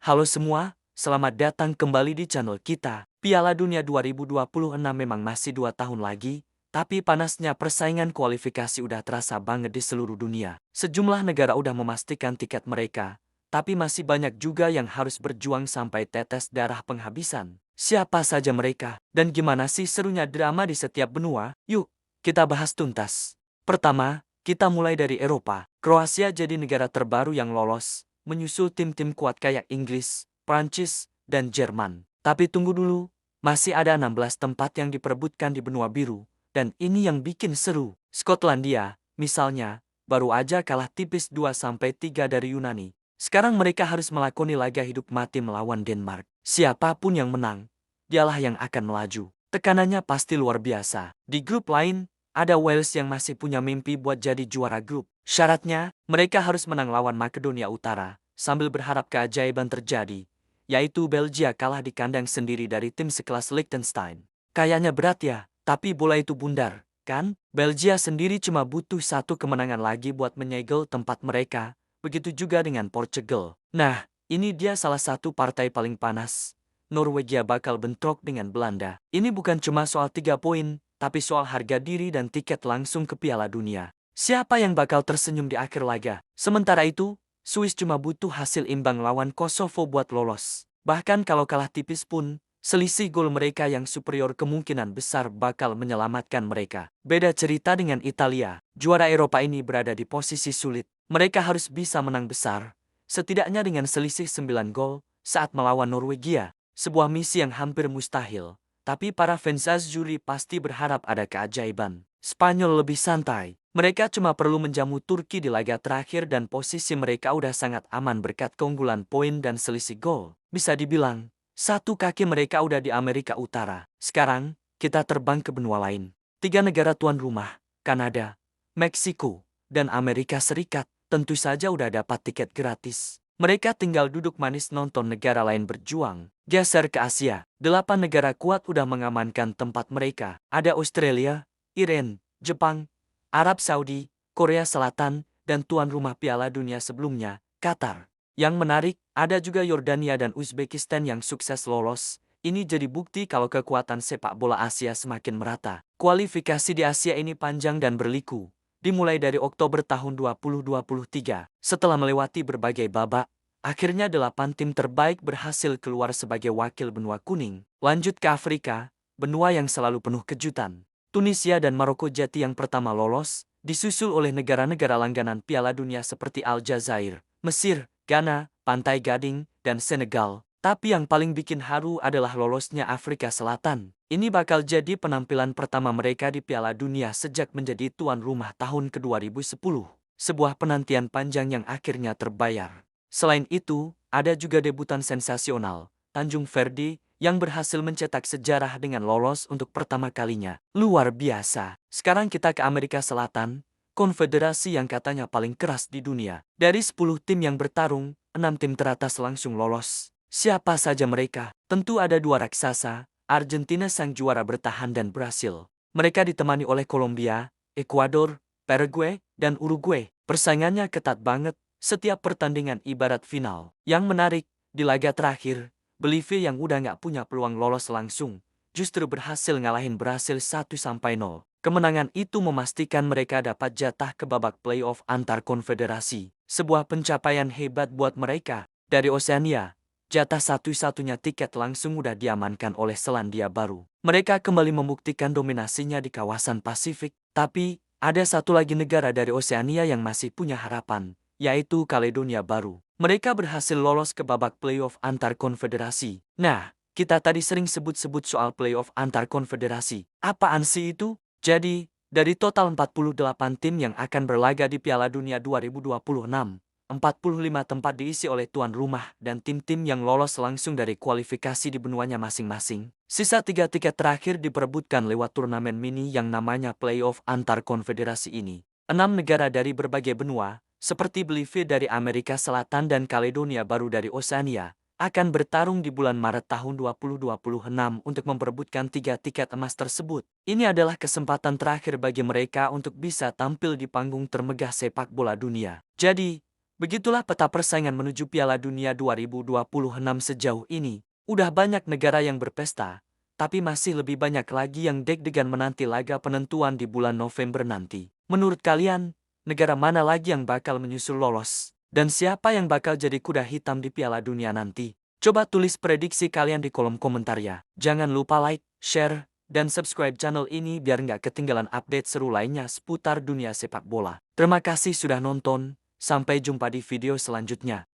Halo semua, selamat datang kembali di channel kita. Piala Dunia 2026 memang masih 2 tahun lagi, tapi panasnya persaingan kualifikasi udah terasa banget di seluruh dunia. Sejumlah negara udah memastikan tiket mereka, tapi masih banyak juga yang harus berjuang sampai tetes darah penghabisan. Siapa saja mereka, dan gimana sih serunya drama di setiap benua? Yuk, kita bahas tuntas. Pertama, kita mulai dari Eropa. Kroasia jadi negara terbaru yang lolos, menyusul tim-tim kuat kayak Inggris, Prancis, dan Jerman. Tapi tunggu dulu, masih ada 16 tempat yang diperebutkan di benua biru, dan ini yang bikin seru. Skotlandia, misalnya, baru aja kalah tipis 2-3 dari Yunani. Sekarang mereka harus melakoni laga hidup mati melawan Denmark. Siapapun yang menang, dialah yang akan melaju. Tekanannya pasti luar biasa. Di grup lain, ada Wales yang masih punya mimpi buat jadi juara grup. Syaratnya, mereka harus menang lawan Makedonia Utara, sambil berharap keajaiban terjadi, yaitu Belgia kalah di kandang sendiri dari tim sekelas Liechtenstein. Kayaknya berat ya, tapi bola itu bundar, kan? Belgia sendiri cuma butuh satu kemenangan lagi buat menyegel tempat mereka, begitu juga dengan Portugal. Nah, ini dia salah satu partai paling panas. Norwegia bakal bentrok dengan Belanda. Ini bukan cuma soal 3 poin, tapi soal harga diri dan tiket langsung ke Piala Dunia. Siapa yang bakal tersenyum di akhir laga? Sementara itu, Swiss cuma butuh hasil imbang lawan Kosovo buat lolos. Bahkan kalau kalah tipis pun, selisih gol mereka yang superior kemungkinan besar bakal menyelamatkan mereka. Beda cerita dengan Italia. Juara Eropa ini berada di posisi sulit. Mereka harus bisa menang besar, setidaknya dengan selisih 9 gol saat melawan Norwegia. Sebuah misi yang hampir mustahil. Tapi para fans Azzurri pasti berharap ada keajaiban. Spanyol lebih santai. Mereka cuma perlu menjamu Turki di laga terakhir dan posisi mereka udah sangat aman berkat keunggulan poin dan selisih gol. Bisa dibilang, satu kaki mereka udah di Amerika Utara. Sekarang, kita terbang ke benua lain. 3 negara tuan rumah, Kanada, Meksiko, dan Amerika Serikat, tentu saja udah dapat tiket gratis. Mereka tinggal duduk manis nonton negara lain berjuang. Geser ke Asia, 8 negara kuat udah mengamankan tempat mereka. Ada Australia, Iran, Jepang, Arab Saudi, Korea Selatan, dan tuan rumah Piala Dunia sebelumnya, Qatar. Yang menarik, ada juga Yordania dan Uzbekistan yang sukses lolos. Ini jadi bukti kalau kekuatan sepak bola Asia semakin merata. Kualifikasi di Asia ini panjang dan berliku. Dimulai dari Oktober tahun 2023. Setelah melewati berbagai babak, akhirnya 8 tim terbaik berhasil keluar sebagai wakil benua kuning. Lanjut ke Afrika, benua yang selalu penuh kejutan. Tunisia dan Maroko jadi yang pertama lolos, disusul oleh negara-negara langganan Piala Dunia seperti Aljazair, Mesir, Ghana, Pantai Gading, dan Senegal. Tapi yang paling bikin haru adalah lolosnya Afrika Selatan. Ini bakal jadi penampilan pertama mereka di Piala Dunia sejak menjadi tuan rumah tahun ke-2010. Sebuah penantian panjang yang akhirnya terbayar. Selain itu, ada juga debutan sensasional, Tanjung Verdi, yang berhasil mencetak sejarah dengan lolos untuk pertama kalinya. Luar biasa. Sekarang kita ke Amerika Selatan, konfederasi yang katanya paling keras di dunia. Dari 10 tim yang bertarung, 6 tim teratas langsung lolos. Siapa saja mereka? Tentu ada 2 raksasa, Argentina sang juara bertahan dan Brasil. Mereka ditemani oleh Kolombia, Ekuador, Paraguay, dan Uruguay. Persaingannya ketat banget, setiap pertandingan ibarat final. Yang menarik, di laga terakhir, Bolivia yang udah nggak punya peluang lolos langsung, justru berhasil ngalahin Brasil 1-0. Kemenangan itu memastikan mereka dapat jatah ke babak playoff antar konfederasi. Sebuah pencapaian hebat buat mereka. Dari Oseania, jatah satu-satunya tiket langsung udah diamankan oleh Selandia Baru. Mereka kembali membuktikan dominasinya di kawasan Pasifik. Tapi, ada satu lagi negara dari Oseania yang masih punya harapan, yaitu Kaledonia Baru. Mereka berhasil lolos ke babak playoff antar konfederasi. Nah, kita tadi sering sebut-sebut soal playoff antar konfederasi. Apaan sih itu? Jadi, dari total 48 tim yang akan berlaga di Piala Dunia 2026, 45 tempat diisi oleh tuan rumah dan tim-tim yang lolos langsung dari kualifikasi di benuanya masing-masing. Sisa 3 tiket terakhir diperebutkan lewat turnamen mini yang namanya playoff antar konfederasi ini. 6 negara dari berbagai benua, seperti Bolivia dari Amerika Selatan dan Kaledonia Baru dari Oseania, akan bertarung di bulan Maret tahun 2026 untuk memperebutkan 3 tiket emas tersebut. Ini adalah kesempatan terakhir bagi mereka untuk bisa tampil di panggung termegah sepak bola dunia. Jadi, Begitulah peta persaingan menuju Piala Dunia 2026 sejauh ini. Udah banyak negara yang berpesta, tapi masih lebih banyak lagi yang deg-degan menanti laga penentuan di bulan November nanti. Menurut kalian, negara mana lagi yang bakal menyusul lolos? Dan siapa yang bakal jadi kuda hitam di Piala Dunia nanti? Coba tulis prediksi kalian di kolom komentar ya. Jangan lupa like, share, dan subscribe channel ini biar nggak ketinggalan update seru lainnya seputar dunia sepak bola. Terima kasih sudah nonton. Sampai jumpa di video selanjutnya.